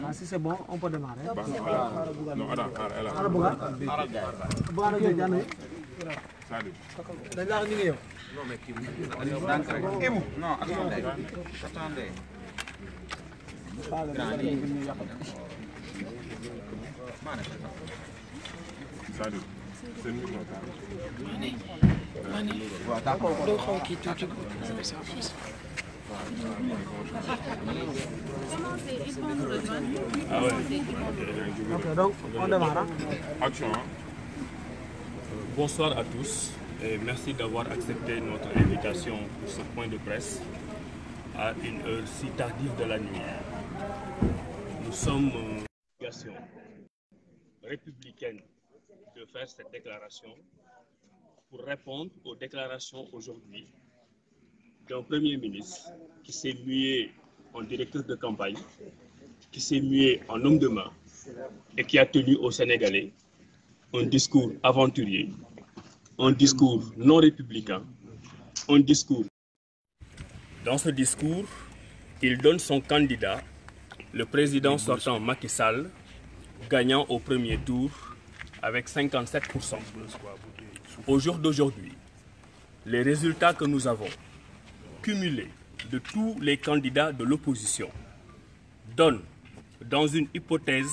Ah, si c'est bon, on peut démarrer. Non, attends, Ok, donc on démarre. Action. Bonsoir à tous et merci d'avoir accepté notre invitation pour ce point de presse à une heure si tardive de la nuit. Nous sommes une obligation républicaine de faire cette déclaration pour répondre aux déclarations aujourd'hui d'un Premier ministre qui s'est mué en directeur de campagne, qui s'est mué en homme de main et qui a tenu aux Sénégalais un discours aventurier, un discours non républicain, un discours. Dans ce discours, il donne son candidat, le président sortant Macky Sall, gagnant au premier tour avec 57%. Au jour d'aujourd'hui, les résultats que nous avons cumulés de tous les candidats de l'opposition donnent, dans une hypothèse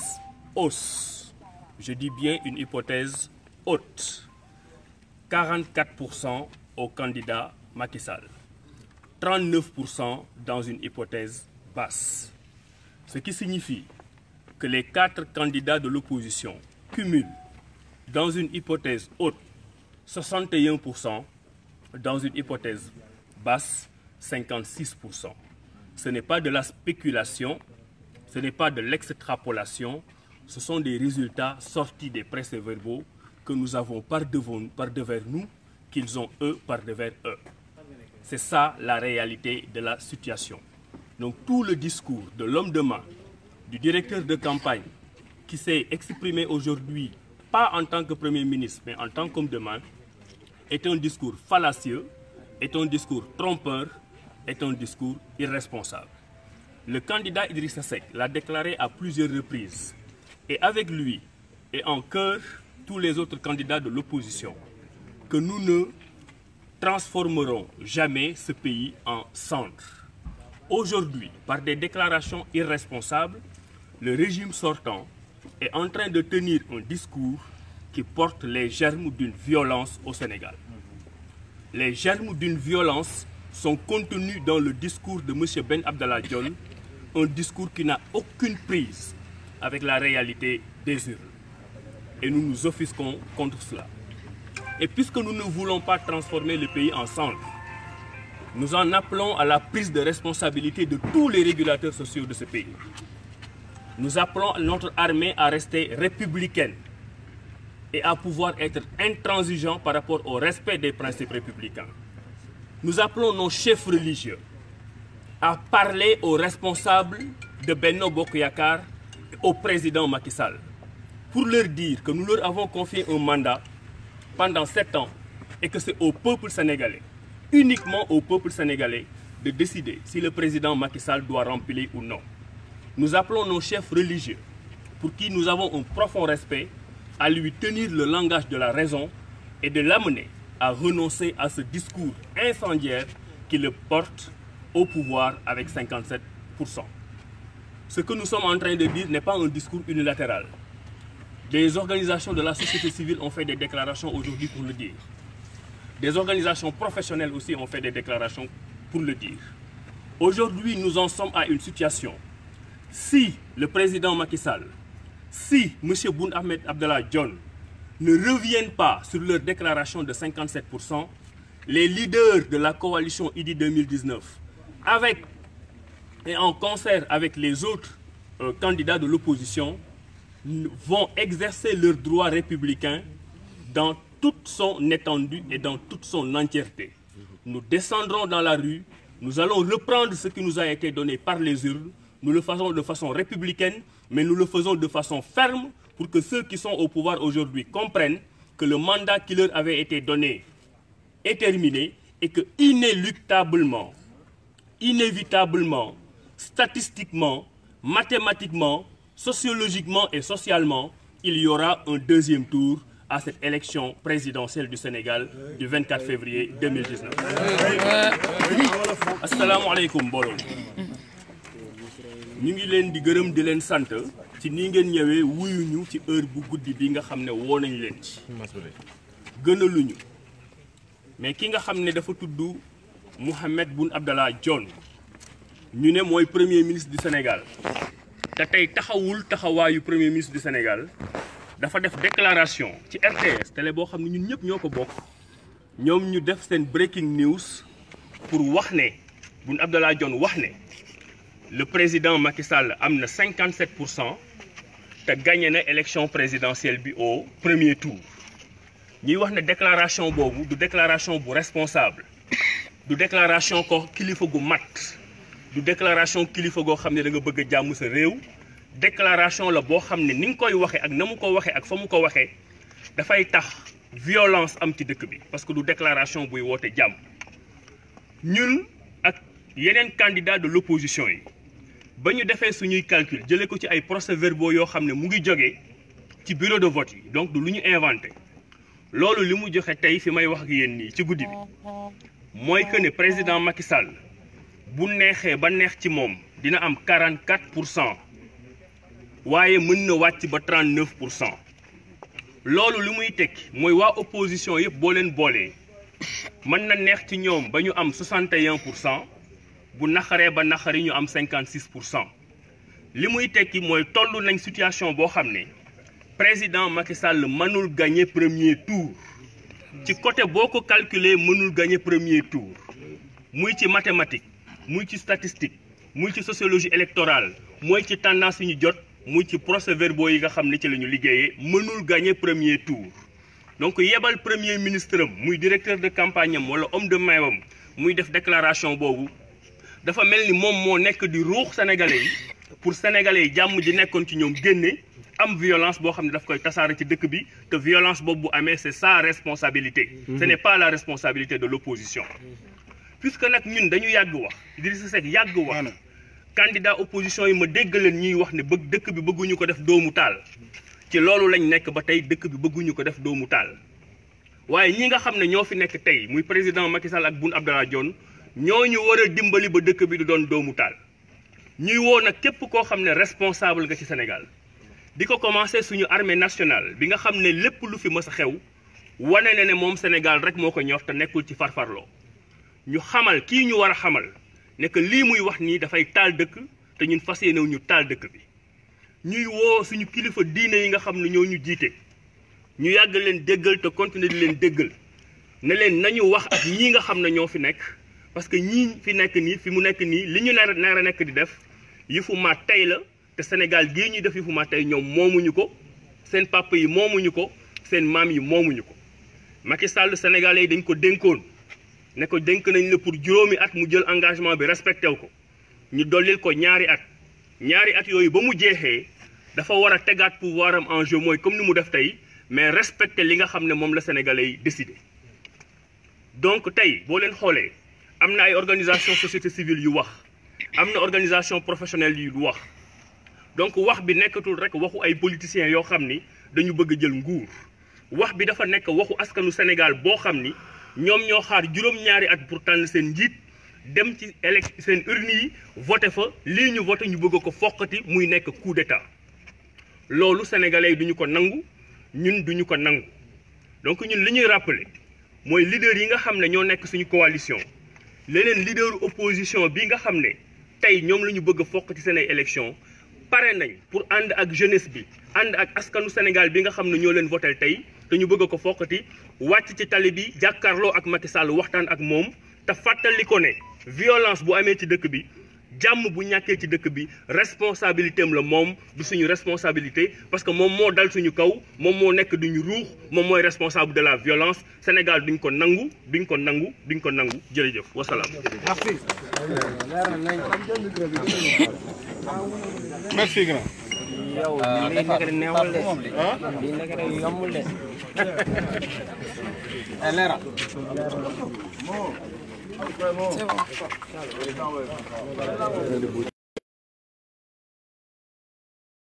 hausse, je dis bien une hypothèse haute, 44% au candidat Macky Sall, 39% dans une hypothèse basse. Ce qui signifie que les 4 candidats de l'opposition cumulent dans une hypothèse haute 61%, dans une hypothèse basse 56%. Ce n'est pas de la spéculation, ce n'est pas de l'extrapolation, ce sont des résultats sortis des procès-verbaux que nous avons par devers nous, qu'ils ont eux par devers eux. C'est ça la réalité de la situation. Donc tout le discours de l'homme de main, du directeur de campagne, qui s'est exprimé aujourd'hui, pas en tant que Premier ministre, mais en tant qu'homme de main, est un discours fallacieux, est un discours trompeur, est un discours irresponsable. Le candidat Idrissa Seck l'a déclaré à plusieurs reprises, et avec lui, et en chœur, tous les autres candidats de l'opposition, que nous ne transformerons jamais ce pays en cendres. Aujourd'hui, par des déclarations irresponsables, le régime sortant est en train de tenir un discours qui porte les germes d'une violence au Sénégal. Les germes d'une violence sont contenus dans le discours de M. Ben Abdallah Dionne, un discours qui n'a aucune prise avec la réalité des urnes. Et nous nous offusquons contre cela. Et puisque nous ne voulons pas transformer le pays en cendres, nous en appelons à la prise de responsabilité de tous les régulateurs sociaux de ce pays. Nous appelons notre armée à rester républicaine et à pouvoir être intransigeant par rapport au respect des principes républicains. Nous appelons nos chefs religieux à parler aux responsables de Benno Bokk Yakaar et au président Macky Sall pour leur dire que nous leur avons confié un mandat pendant 7 ans et que c'est au peuple sénégalais, uniquement au peuple sénégalais, de décider si le président Macky Sall doit remplir ou non. Nous appelons nos chefs religieux, pour qui nous avons un profond respect, à lui tenir le langage de la raison et de l'amener à renoncer à ce discours incendiaire qui le porte au pouvoir avec 57%. Ce que nous sommes en train de dire n'est pas un discours unilatéral. Des organisations de la société civile ont fait des déclarations aujourd'hui pour le dire. Des organisations professionnelles aussi ont fait des déclarations pour le dire. Aujourd'hui, nous en sommes à une situation. Si le président Macky Sall, si M. Boun Abdallah Dionne ne reviennent pas sur leur déclaration de 57%, les leaders de la coalition IDI 2019, avec et en concert avec les autres candidats de l'opposition, vont exercer leurs droits républicains dans toute son étendue et dans toute son entièreté. Nous descendrons dans la rue, nous allons reprendre ce qui nous a été donné par les urnes. Nous le faisons de façon républicaine, mais nous le faisons de façon ferme pour que ceux qui sont au pouvoir aujourd'hui comprennent que le mandat qui leur avait été donné est terminé et que inéluctablement, inévitablement, statistiquement, mathématiquement, sociologiquement et socialement, il y aura un deuxième tour à cette élection présidentielle du Sénégal du 24 février 2019. Assalamu alaikum mbooloo ñu ngi leen di gërëm di leen sant ci ni ngeen ñëwee wuyuñu ci heure bu guddi bi nga xam ne woo nañ leen ci gënaluñu mais ki nga xam ne dafa tudd Mohamed Boun Abdallah Dionne ñu ne mooy premier ministre du Sénégal te tey taxawul taxawaayu premier ministre du Sénégal dafa def déclaration ci RTS télé boo xam ne ñun ñëpp ñoo ko bokk ñoom ñu def seen breaking news pour wax ne Boun Abdallah Dionne wax ne le président Macky Sall am na 57% te gagné na élection présidentielle bi au premier tour ñuy wax ne déclaration boobu du déclaration bu responsable du déclaration ko kilifa gu mat du déclaration kilifa goo xam ne da nga bëgg a jàmm sa réew déclaration la boo xam ne ni nga koy waxee ak na mu ko waxee ak fa mu ko waxee dafay tax violence am ci dëkk bi parce que du déclaration buy woote jàmm ñun ak yeneen candidat de l'opposition yi ba ñu defee suñuy calcul jëlee ko ci ay procès-verbaux yoo xam ne mu ngi jógee ci bureau de vote yi donc du lu ñu inventé loolu li mu joxe tey fi may wax ak yéen nii ci guddi bi mooy que ne président Macky Sall bu neexee ba neex ci moom dina am 44% waaye mën na wàcc ba 39%. loolu li muy tekki mooy waa opposition yëpp boo leen boolee mën na neex ci ñoom ba ñu am 61%. bu naxaree ba naxari ñu am 56%. li muy tekki mooy toll nañ situation boo xam ne président Macky Sall mënul gagner premier tour ci côté boo ko calculer mënul gagner premier tour muy ci mathématique muy ci statistique muy ci sociologie électorale muy ci tendance yi ñu jot muy ci procès-verbaux yi nga xam ne ci la ñu liggéeyee mënul gagner premier tour. donc yebal premier ministre am muy directeur de campagne am wala homme de main am muy def déclaration boobu. dafa mel ni moom moo nekk di ruux sénégalais yi pour sénégalais yi jàmm ji nekkoon ci ñoom génne am violence boo xam ne daf koy tasaare ci dëkk bi te violence boobu bu amee c'est sa responsabilité. Ce n'est pas la responsabilité de l'opposition. puisque nag ñun dañu yàgg wax Idrissa Seck yàgg wax candidat opposition yi ma dégg leen ñuy wax ne bëgg dëkk bi bëgguñu ko def doomu taal ci loolu lañ nekk ba tey dëkk bi bëgguñu ko def doomu taal waaye ñi nga xam ne ñoo fi nekk tey muy président Macky Sall ak Boun Abdallah Dionne ñooñu war a dimbali ba dëkk bi du doon doomu taal ñuy woo nag képp koo xam ne responsable nga ci Sénégal di ko commencé suñu armée nationale bi nga xam ne lépp lu fi mës a xew wane na ne moom Sénégal rek moo ko ñor te nekkul ci farfarloo ñu xamal kii ñu war a xamal ne que lii muy wax nii dafay taal dëkk te ñun fas yéene ñu taal dëkk bi ñuy woo suñu kilifa diine yi nga xam ne ñoo ñu jiite ñu yàgg leen déggal te continuer di leen déggal ne leen nañu wax ak ñii nga xam ne ñoo fi nekk. parce que ñii fi nekk nii fi mu nekk nii li ñu nar a nekk di def yëfu ma tey la te Sénégal gii ñuy def yëfu ma tey ñoom moomuñu ko seen papa yi moomuñu ko seen maam yi moomuñu ko Macky Sall sénégalais yi dañ ko dénkoon ne ko dénk nañ la pour juróomi at mu jël engagement bi respecté wu ko ñu dollil ko ñaari at yooyu ba mu jeexee dafa war a tegaat pouvoir am en jeu mooy comme ni mu def tey mais respecté li nga xam ne moom la sénégalais yi décidé donc tey boo leen xoolee. am na ay organisation société civile yu wax am na organisation professionnelle yu wax donc wax bi nekkatul rek waxu ay politiciens yoo xam ni dañu bëgg jël nguur wax bi dafa nekk waxu askanu Sénégal boo xam ni ñoom ñoo xaar juróom-ñaari at pour tànn seen njiit dem ci seen urne yi voté fa lii ñu voté ñu bëgg ko foqati muy nekk coup d'état loolu sénégalais yi duñu ko nangu ñun duñu ko nangu donc ñun li ñuy rappeler mooy leader yi nga xam ne ñoo nekk suñu coalition leneen leaderu opposition bi nga xam ne tey ñoom la ñu bëgg a fokk ci seen ay élection pare nañ pour ànd ak jeunesse bi ànd ak askanu Sénégal bi nga xam ne ñoo leen votel tey te ñu bëgg ko fokkati wàcc ci tali bi jàkkaarloo ak Macky Sall waxtaan ak moom te fàttali ko ne violence bu amee ci dëkk bi jàmm bu ñàkkee ci dëkk bi responsabilité am la moom du suñu responsabilité parce que moom moo dal suñu kaw moom moo nekk duñu ruux moom mooy responsable de la violence Sénégal duñ ko nangu jërëjëf wasalaam. Merci grand. yow lii nekk neexul de lii nekk yombul de.